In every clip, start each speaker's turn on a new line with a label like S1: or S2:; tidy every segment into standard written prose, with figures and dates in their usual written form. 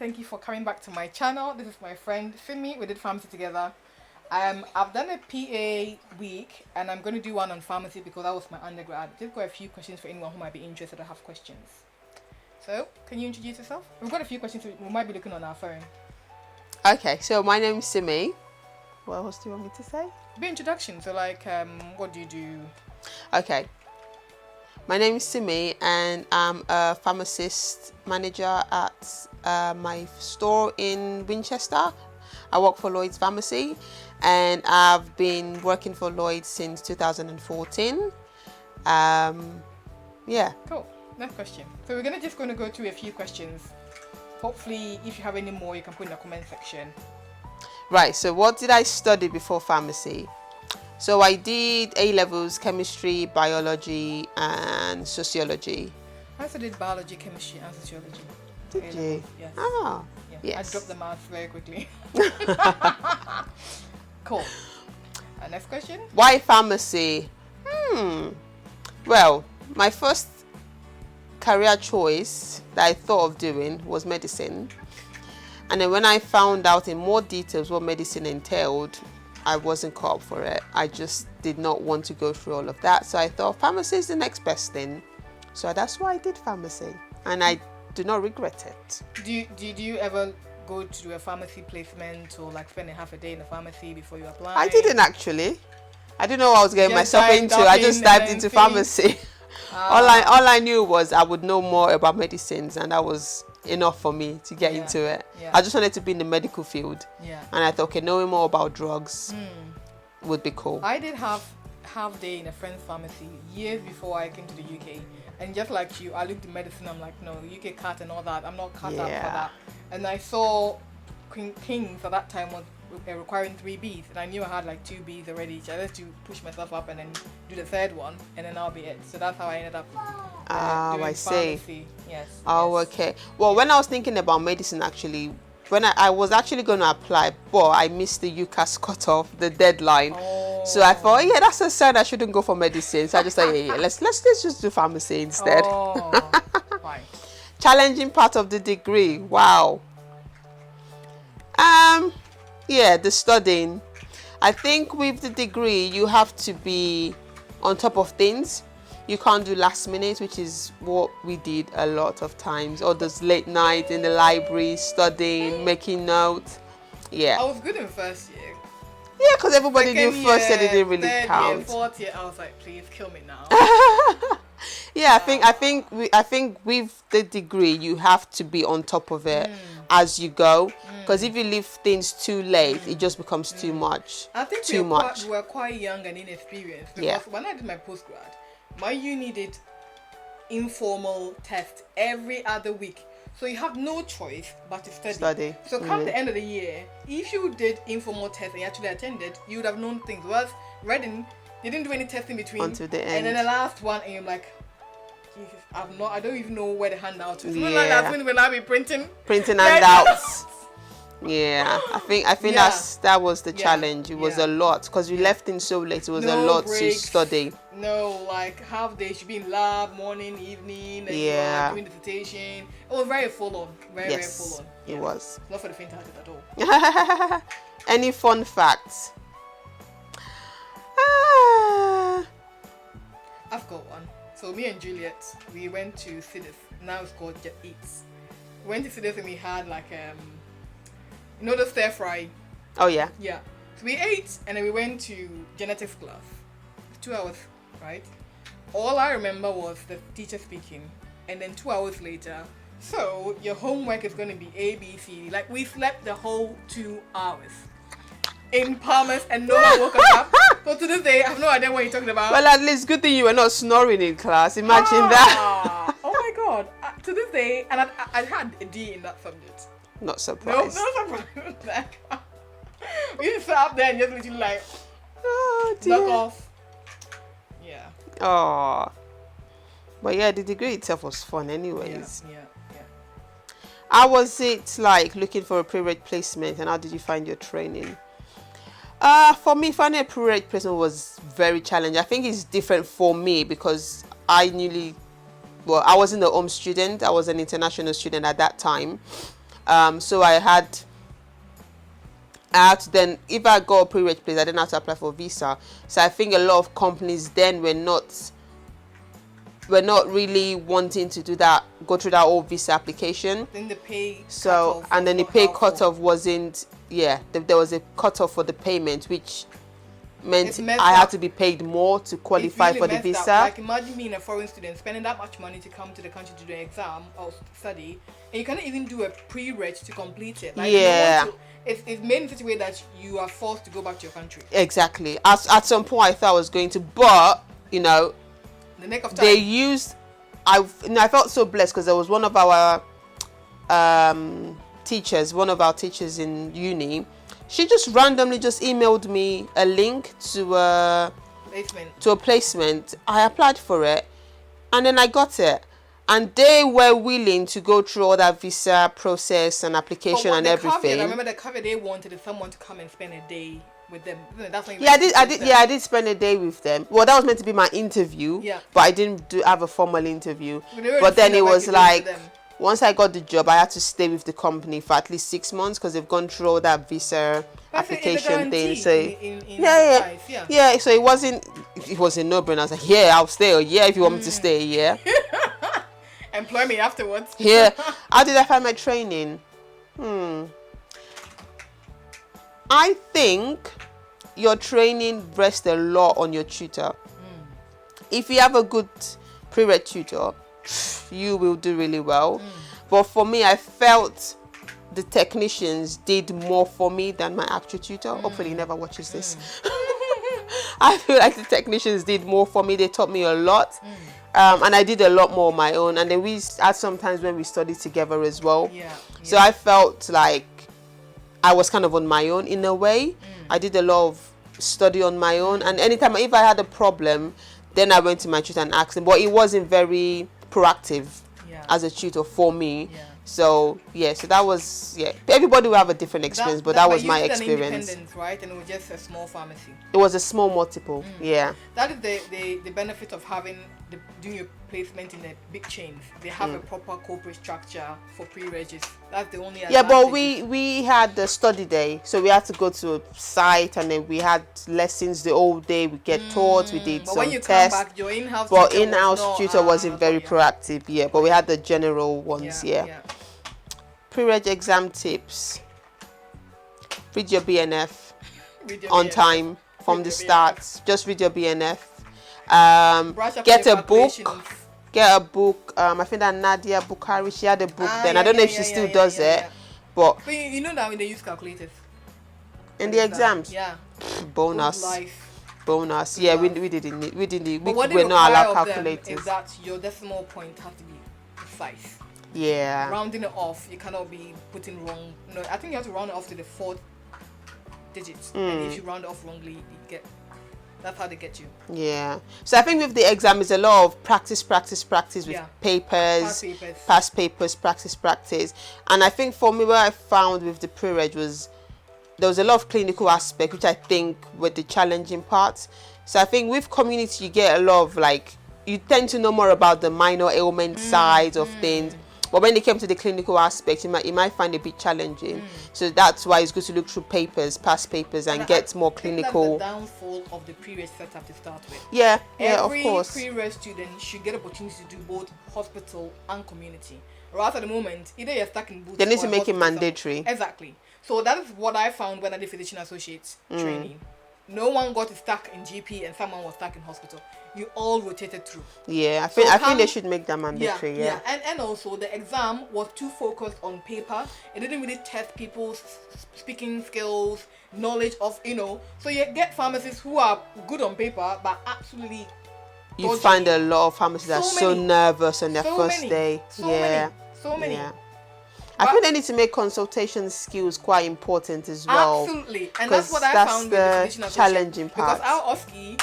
S1: thank you for coming back to my channel. This is my friend Simi. We did pharmacy together. I've done a PA week and I'm going to do one on pharmacy because that was my undergrad. Just got a few questions for anyone who might be interested or have questions. So, can you introduce yourself? We've got a few questions, so we might be looking on our phone.
S2: Okay, so my name is Simi. What else do you want me to say?
S1: Be introduction. So, like, what do you do?
S2: Okay. My name is Simi and I'm a pharmacist manager at my store in Winchester. I work for Lloyd's Pharmacy and I've been working for Lloyd's since 2014. Yeah.
S1: Cool. Next question. So we're just going to go through a few questions. Hopefully, if you have any more, you can put in the comment section.
S2: Right, so what did I study before pharmacy? So I did A-levels, chemistry, biology, and sociology.
S1: I also did biology, chemistry, and sociology.
S2: Did
S1: A-levels,
S2: you?
S1: Yes.
S2: Ah,
S1: Yeah.
S2: yes.
S1: I dropped the maths very quickly. Cool. Next question.
S2: Why pharmacy? Well, my first career choice that I thought of doing was medicine. And then when I found out in more details what medicine entailed, I wasn't caught up for it. I just did not want to go through all of that. So I thought pharmacy is the next best thing. So that's why I did pharmacy. And I do not regret it.
S1: Do you ever go to do a pharmacy placement or like spend a half a day in a pharmacy before you apply?
S2: I didn't actually. I didn't know what I was getting
S1: Just
S2: myself into. I just dived into pharmacy. All I knew was I would know more about medicines, and that was enough for me to get into it.
S1: Yeah.
S2: I just wanted to be in the medical field.
S1: Yeah.
S2: And I thought, okay, knowing more about drugs would be cool.
S1: I did half day in a friend's pharmacy years before I came to the UK. And just like you, I looked at medicine, I'm like, no, UK cut and all that. I'm not cut up for that. And I saw King's at that time was requiring 3 Bs. And I knew I had like 2 Bs already. So I had to push myself up and then do the third one. And then that'll be it. So that's how I ended up doing
S2: I see.
S1: pharmacy. Yes.
S2: Oh,
S1: yes.
S2: okay. Well, when I was thinking about medicine, actually, when I was actually going to apply, but I missed the UCAS cutoff, the deadline.
S1: Oh.
S2: So I thought, yeah, that's a sign I shouldn't go for medicine. So I just thought, yeah, let's just do pharmacy instead.
S1: Oh, fine.
S2: Challenging part of the degree. Wow. Yeah, the studying. I think with the degree, you have to be on top of things. You can't do last minute, which is what we did a lot of times. Or those late nights in the library, studying, making notes. Yeah.
S1: I was good in first year.
S2: Yeah, because everybody knew
S1: Second
S2: first year it
S1: year,
S2: didn't really
S1: third
S2: count.
S1: Year, fourth year, I was like, please kill me now.
S2: Yeah, I think with the degree you have to be on top of it as you go, because if you leave things too late, it just becomes too much.
S1: I think
S2: too much.
S1: we were quite young and inexperienced because
S2: Yeah.
S1: when I did my postgrad, my uni did informal tests every other week. So you have no choice but to study. So come the end of the year, if you did informal tests and you actually attended, you would have known things. Whereas Reading, they didn't do any testing between.
S2: Until the
S1: And
S2: end.
S1: then the last one, and you're like, Jesus, I don't even know where the handout is.
S2: Yeah.
S1: Like that's when I'll be printing
S2: handouts. Yeah, I think
S1: Yeah.
S2: that was the
S1: Yeah.
S2: challenge. It was
S1: Yeah.
S2: a lot because we left in so late. It was a
S1: No
S2: lot to
S1: breaks.
S2: study.
S1: No, like half day should be in lab, morning, evening, and
S2: Yeah.
S1: doing dissertation. It was very full on, very
S2: Yes,
S1: full on.
S2: it was.
S1: Not for the faint-hearted at all.
S2: Any fun facts? Ah,
S1: I've got one. So me and Juliet, we went to Sidis. Now it's called Jet Eats. We went to Sidis and we had like the stir fry.
S2: oh yeah.
S1: Yeah. So we ate and then we went to genetics class. 2 hours, right? All I remember was the teacher speaking, and then 2 hours later, so your homework is going to be A, B, C. Like we slept the whole 2 hours in Palmas, and no one woke us up. So to this day, I have no idea what you're talking about.
S2: Well, at least good thing you were not snoring in class. Imagine that.
S1: Oh my God! To this day, and I had a D in that subject.
S2: Not
S1: No
S2: surprised.
S1: surprise. Like, we used to sit up there and just literally like
S2: Oh
S1: knock
S2: dear.
S1: off. Yeah.
S2: Oh. But yeah, the degree itself was fun anyways.
S1: Yeah.
S2: How was it like looking for a pre-reg placement, and how did you find your training? For me, finding a pre-reg placement was very challenging. I think it's different for me because I wasn't a home student. I was an international student at that time. So I had to then, if I got a pre-reg place, I didn't have to apply for a visa. So I think a lot of companies then were not really wanting to go through that whole visa application.
S1: Then the pay
S2: so and then the pay cutoff wasn't, there was a cutoff for the payment, which meant I had to be paid more to qualify for the visa.
S1: Like, imagine being a foreign student spending that much money to come to the country to do an exam or study, and you cannot even do a pre-reg to complete it. Like, it's made in such a way that you are forced to go back to your country. Exactly.
S2: At some point I thought I was going to, but
S1: the neck of time.
S2: They used. I felt so blessed because there was one of our teachers in uni. She just randomly emailed me a link to a placement. I applied for it, and then I got it. And they were willing to go through all that visa process and application and everything.
S1: I remember the caveat they wanted is someone to come and spend a day with them. That's when
S2: I did spend a day with them. Well, that was meant to be my interview.
S1: Yeah.
S2: But I didn't have a formal interview. But then it was like, once I got the job, I had to stay with the company for at least 6 months because they've gone through all that visa application thing. So so it was a no-brainer. I was like, I'll stay. Or if you want me to stay,
S1: employ me afterwards.
S2: How did I find my training? I think your training rests a lot on your tutor. If you have a good pre-reg tutor, you will do really well. But for me, I felt the technicians did more for me than my actual tutor. Hopefully he never watches this. I feel like the technicians did more for me. They taught me a lot. And I did a lot more on my own. And then we had some times when we studied together as well. So I felt like I was kind of on my own in a way. I did a lot of study on my own. And anytime, if I had a problem, then I went to my tutor and asked him. But it wasn't very proactive as a tutor for me. So so that was everybody will have a different experience, but that was my experience.
S1: Independence, right? And it was just a small pharmacy.
S2: It was a small multiple.
S1: That is the benefit of doing your placement in the big chains. They have a proper corporate structure for pre-regis. That's the only advantage.
S2: But we had the study day, so we had to go to a site, and then we had lessons the whole day. We get taught, we did some
S1: when you
S2: tests.
S1: Come back, your
S2: in-house tutor wasn't very proactive. But we had the general ones. Pre-reg exam tips: read your BNF on time from the start. Just read your BNF. Get a book. I think that Nadia Bukhari, she had a book then. I don't know if she still does it. But
S1: you know that when they use calculators
S2: in the exams, bonus.
S1: Bonus.
S2: We didn't. We were not allowed calculators.
S1: Is that your decimal point has to be precise. Rounding it off, you cannot be putting wrong. No, I think you have to round it off to the 4th digit. And if you round it off wrongly, that's how they get you.
S2: So I think with the exam is a lot of practice with papers, past papers, practice. And I think for me, what I found with the pre-reg was there was a lot of clinical aspect, which I think were the challenging parts. So I think with community, you get a lot of you tend to know more about the minor ailment sides of things. But when it came to the clinical aspect, you might find it a bit challenging. So that's why it's good to look through past papers, and get more clinical.
S1: That's the downfall of the pre-reg setup to start with.
S2: Of course.
S1: Every pre-reg student should get opportunity to do both hospital and community. Right at the moment, either you're stuck in both.
S2: They need to make it mandatory.
S1: Exactly. So that is what I found when I did physician associates training. No one got stuck in GP and someone was stuck in hospital. You all rotated through.
S2: I think they should make that mandatory.
S1: And also the exam was too focused on paper. It didn't really test people's speaking skills, knowledge of, So you get pharmacists who are good on paper but absolutely
S2: you find a lot of pharmacists that are so nervous on their first day.
S1: So many.
S2: I think they need to make consultation skills quite important as well.
S1: Absolutely, and that's what I found with the physician
S2: challenging part.
S1: Because our OSCE,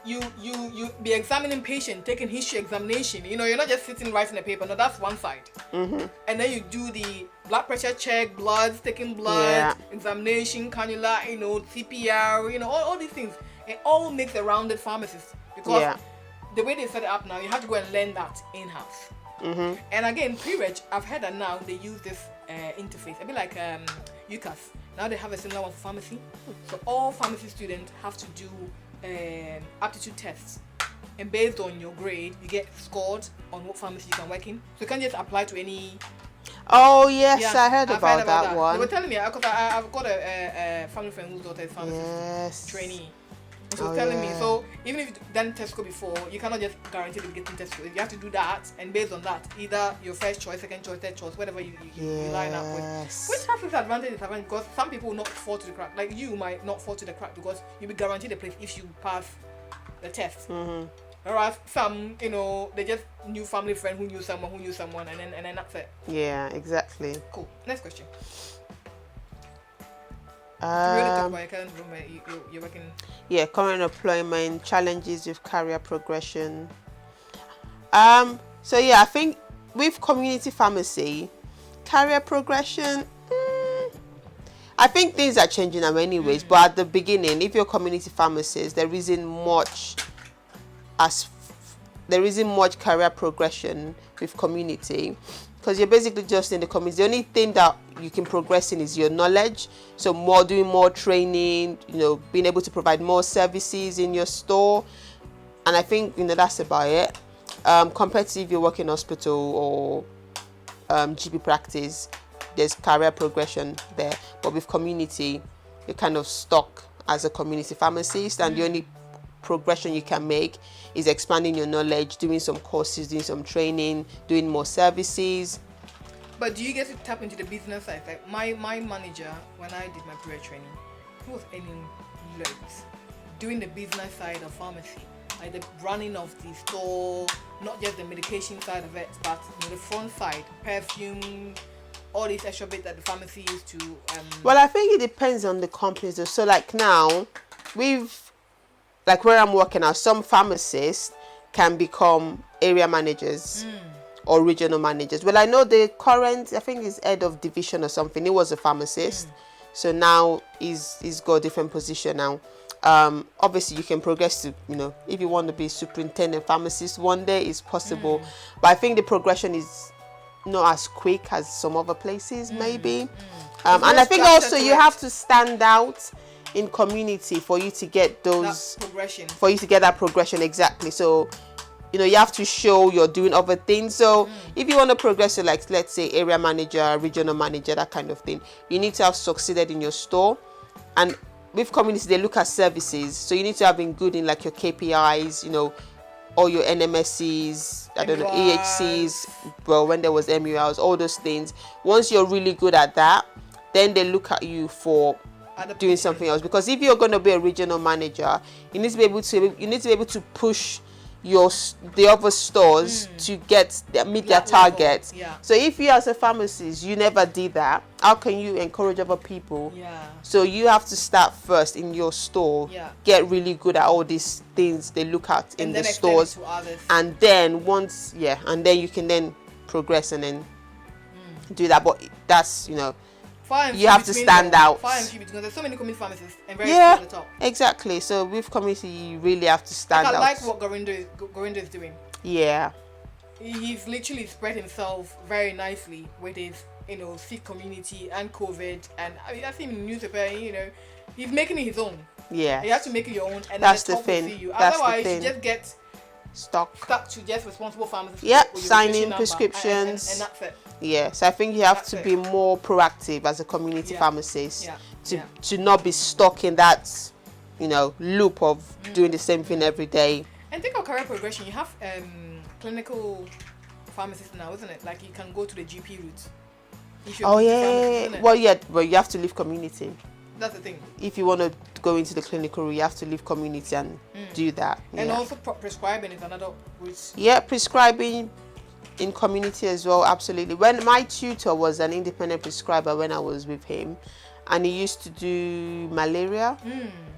S1: you be examining patient, taking history examination. You're not just sitting writing a paper. No, that's one side. And then you do the blood pressure check, taking blood, examination, cannula, CPR, all these things. It all makes a rounded pharmacist because the way they set it up now, you have to go and learn that in-house. And again, pre-reg, I've heard that now they use this interface, a bit like UCAS. Now they have a similar one for pharmacy. So all pharmacy students have to do aptitude tests. And based on your grade, you get scored on what pharmacy you can work in. So you can't just apply to any.
S2: Oh yes, I heard about that one.
S1: They were telling me because I've got a family friend whose daughter is pharmacist trainee. She was telling me, so even if you've done Tesco before, you cannot just guarantee to get in Tesco. You have to do that, and based on that, either your first choice, second choice, third choice, whatever you line up with. Which has its advantage and disadvantage, because some people will not fall to the crack. Like you might not fall to the crack because you'll be guaranteed a place if you pass the test. Whereas some, they just knew family friend who knew someone, and then that's it.
S2: Yeah, exactly.
S1: Cool. Next question. You're working.
S2: Yeah, current employment, challenges with career progression. So yeah, I think with community pharmacy, career progression, I think things are changing now anyways. But at the beginning, if you're a community pharmacist, there isn't much career progression with community, because you're basically just in the community. The only thing that you can progress in is your knowledge. So doing more training, being able to provide more services in your store. And I think, that's about it. Compared to if you work in hospital or GP practice, there's career progression there. But with community, you're kind of stuck as a community pharmacist, and the only progression you can make is expanding your knowledge, doing some courses, doing some training, doing more services.
S1: But do you get to tap into the business side? Like my manager, when I did my career training, he was earning loads doing the business side of pharmacy, like the running of the store, not just the medication side of it, but the front side, perfume, all these extra bits that the pharmacy used to.
S2: Well, I think it depends on the companies. So like now, like where I'm working now, some pharmacists can become area managers or regional managers. Well, I know the current, I think he's head of division or something. He was a pharmacist. So now he's got a different position now. Obviously you can progress to, if you want to be superintendent pharmacist one day, it's possible. But I think the progression is not as quick as some other places maybe. And I think also you have to stand out in community for you to get that progression. Exactly. So you have to show you're doing other things. So if you want to progress to, like, let's say area manager, regional manager, that kind of thing, you need to have succeeded in your store. And with community, they look at services, so you need to have been good in like your KPIs, all your NMSCs, EHCs, well, when there was MULs, all those things. Once you're really good at that, then they look at you for doing something else. Because if you're going to be a regional manager, you need to be able to push the other stores to meet their targets. So if you as a pharmacist, you never did that, how can you encourage other people? So you have to start first in your store, get really good at all these things they look at in the stores, and then and then you can then progress and then do that. But that's you have to stand out.
S1: There's so many community pharmacists and very few at the top.
S2: Exactly. So with community, you really have to stand out.
S1: I like what Gorindo is doing.
S2: Yeah.
S1: He's literally spread himself very nicely with his, Sikh community and COVID, and I've seen in the newspaper. He's making it his own. Yeah. You have to make it your own, and
S2: that's
S1: the
S2: thing.
S1: See you. Otherwise, you just get
S2: stuck
S1: to just responsible pharmacists.
S2: Signing prescriptions.
S1: And that's it.
S2: Yes, I think you have to be more proactive as a community pharmacist to not be stuck in that, loop of doing the same thing every day.
S1: And think of career progression. You have clinical pharmacists now, isn't it? Like you can go to the GP route.
S2: Well, you have to leave community.
S1: That's the thing.
S2: If you want to go into the clinical route, you have to leave community and do that.
S1: And also prescribing is another route.
S2: Yeah, prescribing in community as well, absolutely. When my tutor was an independent prescriber when I was with him, and he used to do malaria,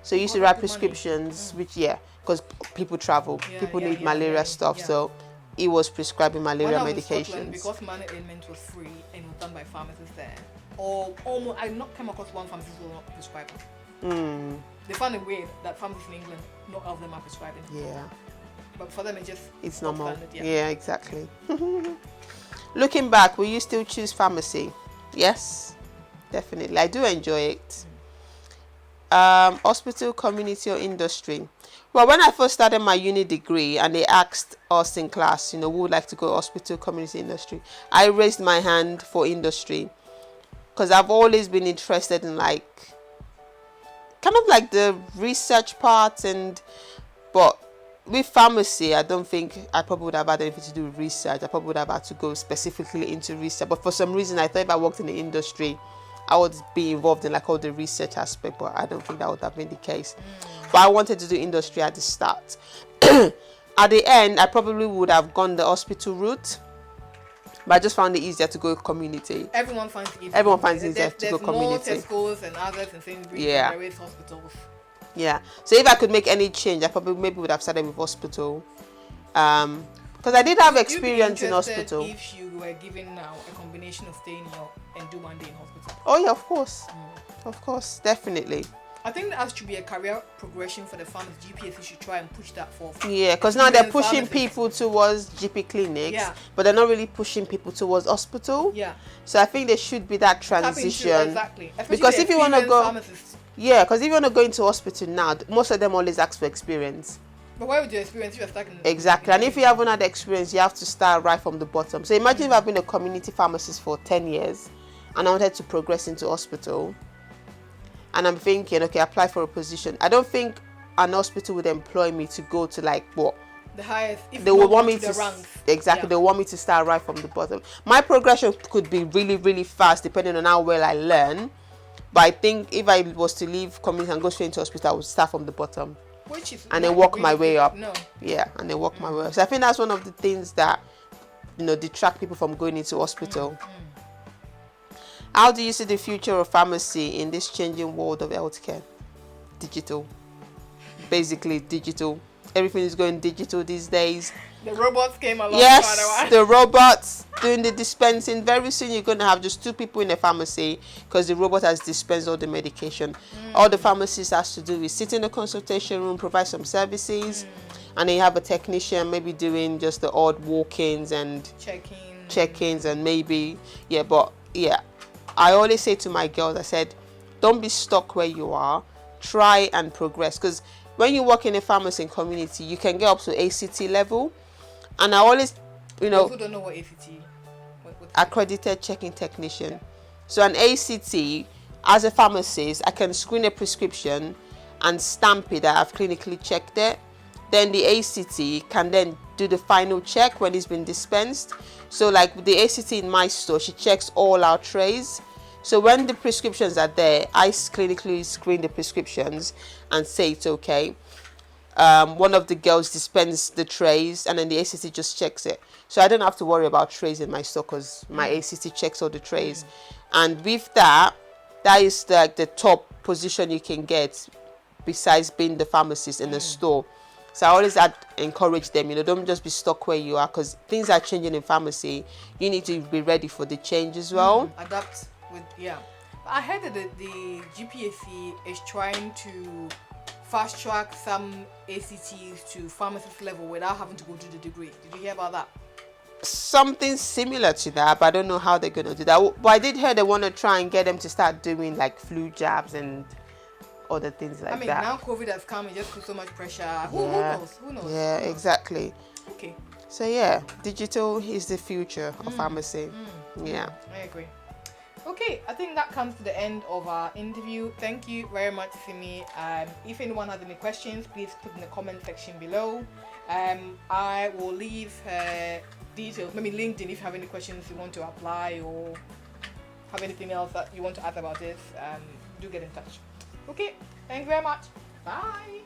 S2: so he used to write prescriptions, which because people travel, people need malaria stuff, so he was prescribing malaria medications.
S1: Scotland, because mana ailment was free and it was done by pharmacists there, or almost, I've not come across one pharmacist who was not prescribing. They found a way that pharmacists in England, not all of them are prescribing. But for them, it's
S2: normal.
S1: Standard,
S2: exactly. Looking back, will you still choose pharmacy? Yes, definitely. I do enjoy it. Hospital, community, or industry? Well, when I first started my uni degree and they asked us in class, who would like to go hospital, community, industry, I raised my hand for industry because I've always been interested in kind of like the research part, but with pharmacy, I don't think I probably would have had anything to do with research. I probably would have had to go specifically into research, but for some reason I thought if I worked in the industry I would be involved in all the research aspect, but I don't think that would have been the case. But I wanted to do industry at the start. At the end, I probably would have gone the hospital route, but I just found it easier to go community.
S1: Everyone finds it easier.
S2: Everyone finds it easier to go community.
S1: There's more Tesco's and others in Sainsbury's than there is hospitals.
S2: Yeah. So if I could make any change, I probably maybe would have started with hospital. Because I did have experience in hospital.
S1: If you were given now a combination of staying and do one day in hospital.
S2: Oh yeah, of course, definitely.
S1: I think that should be a career progression for the pharmacy. GPs should try and push that forward.
S2: Yeah, because now they're pushing people towards GP clinics, but they're not really pushing people towards hospital.
S1: Yeah.
S2: So I think there should be that transition.
S1: Exactly.
S2: Because if you want to go, because if you want to go into hospital now, most of them always ask for experience.
S1: But why would your experience if you're stuck in
S2: Exactly. And if you haven't had experience, you have to start right from the bottom. So imagine if I've been a community pharmacist for 10 years and I wanted to progress into hospital, and I'm thinking, okay, apply for a position. I don't think an hospital would employ me to go to the
S1: highest. If
S2: they would want me to
S1: ranks.
S2: Exactly. They want me to start right from the bottom. My progression could be really, really fast depending on how well I learn. But I think if I was to leave community and go straight into hospital, I would start from the bottom. And then work my way up.
S1: No.
S2: Yeah, and then work my way up. So I think that's one of the things that detract people from going into hospital. How do you see the future of pharmacy in this changing world of healthcare? Digital. Basically digital. Everything is going digital these days.
S1: The robots came along.
S2: Yes, the robots doing the dispensing. Very soon you're going to have just 2 people in a pharmacy because the robot has dispensed all the medication. All the pharmacist has to do is sit in the consultation room, provide some services, and then you have a technician maybe doing just the odd walk-ins and check-ins and maybe, I always say to my girls, I said, don't be stuck where you are. Try and progress, because when you work in a pharmacy and community, you can get up to ACT level. And I always,
S1: People don't know what ACT is.
S2: Accredited checking technician. So an ACT, as a pharmacist, I can screen a prescription and stamp it that I've clinically checked it. Then the ACT can then do the final check when it's been dispensed. So like the ACT in my store, she checks all our trays. So when the prescriptions are there, I clinically screen the prescriptions and say it's okay. One of the girls dispenses the trays and then the ACT just checks it. So I don't have to worry about trays in my store because my ACT checks all the trays. And with that is the top position you can get besides being the pharmacist in the store. So I always encourage them, don't just be stuck where you are, because things are changing in pharmacy. You need to be ready for the change as well.
S1: Adapt with, I heard that the GPAC is trying to fast track some ACTs to pharmacist level without having to go to the degree. Did you hear about that?
S2: Something similar to that, but I don't know how they're going to do that. But I did hear they want to try and get them to start doing flu jabs and other things like that.
S1: Now COVID has come, it just puts so much pressure. Who knows?
S2: Yeah, exactly.
S1: Okay.
S2: So digital is the future of pharmacy. Yeah.
S1: I agree. Okay, I think that comes to the end of our interview. Thank you very much, Simi. If anyone has any questions, please put in the comment section below. I will leave her details, maybe LinkedIn, if you have any questions you want to apply or have anything else that you want to add about this, do get in touch. Okay, thank you very much. Bye.